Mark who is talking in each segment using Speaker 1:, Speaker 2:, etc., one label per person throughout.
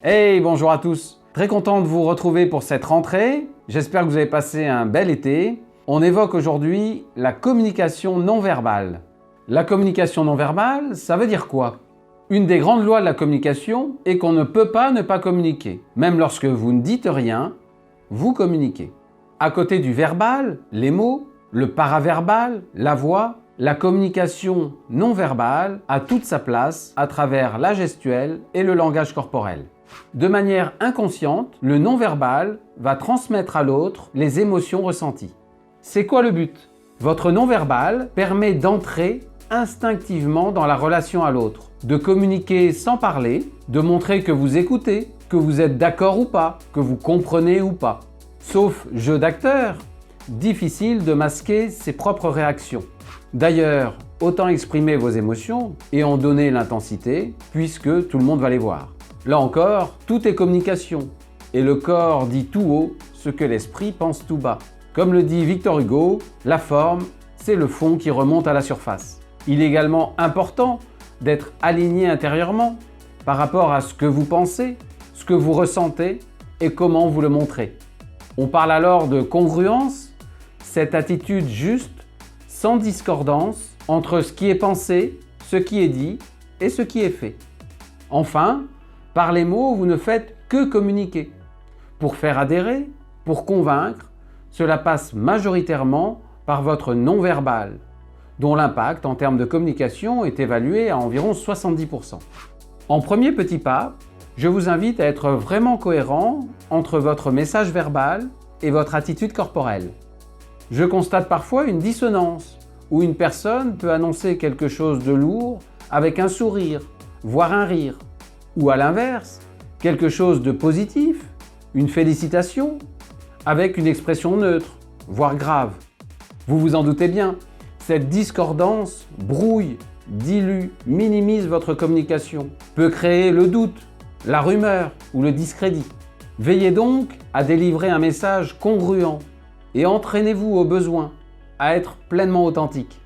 Speaker 1: Hey, bonjour à tous. Très content de vous retrouver pour cette rentrée. J'espère que vous avez passé un bel été. On évoque aujourd'hui la communication non verbale. La communication non verbale, ça veut dire quoi? Une des grandes lois de la communication est qu'on ne peut pas ne pas communiquer. Même lorsque vous ne dites rien, vous communiquez. À côté du verbal, les mots, le paraverbal, la voix, la communication non verbale a toute sa place à travers la gestuelle et le langage corporel. De manière inconsciente, le non-verbal va transmettre à l'autre les émotions ressenties. C'est quoi le but? Votre non-verbal permet d'entrer instinctivement dans la relation à l'autre, de communiquer sans parler, de montrer que vous écoutez, que vous êtes d'accord ou pas, que vous comprenez ou pas. Sauf jeu d'acteur, difficile de masquer ses propres réactions. D'ailleurs, autant exprimer vos émotions et en donner l'intensité, puisque tout le monde va les voir. Là encore, tout est communication, et le corps dit tout haut ce que l'esprit pense tout bas. Comme le dit Victor Hugo, la forme, c'est le fond qui remonte à la surface. Il est également important d'être aligné intérieurement par rapport à ce que vous pensez, ce que vous ressentez et comment vous le montrez. On parle alors de congruence, cette attitude juste, sans discordance, entre ce qui est pensé, ce qui est dit et ce qui est fait. Enfin, par les mots, vous ne faites que communiquer. Pour faire adhérer, pour convaincre, cela passe majoritairement par votre non-verbal, dont l'impact en termes de communication est évalué à environ 70%. En premier petit pas, je vous invite à être vraiment cohérent entre votre message verbal et votre attitude corporelle. Je constate parfois une dissonance, où une personne peut annoncer quelque chose de lourd avec un sourire, voire un rire. Ou à l'inverse, quelque chose de positif, une félicitation, avec une expression neutre, voire grave. Vous vous en doutez bien, cette discordance brouille, dilue, minimise votre communication, peut créer le doute, la rumeur ou le discrédit. Veillez donc à délivrer un message congruent et entraînez-vous au besoin à être pleinement authentique.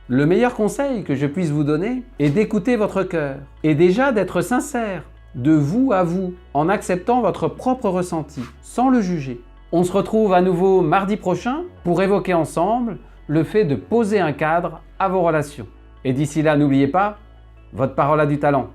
Speaker 1: Le meilleur conseil que je puisse vous donner est d'écouter votre cœur et déjà d'être sincère, de vous à vous, en acceptant votre propre ressenti, sans le juger. On se retrouve à nouveau mardi prochain pour évoquer ensemble le fait de poser un cadre à vos relations. Et d'ici là, n'oubliez pas, votre parole a du talent.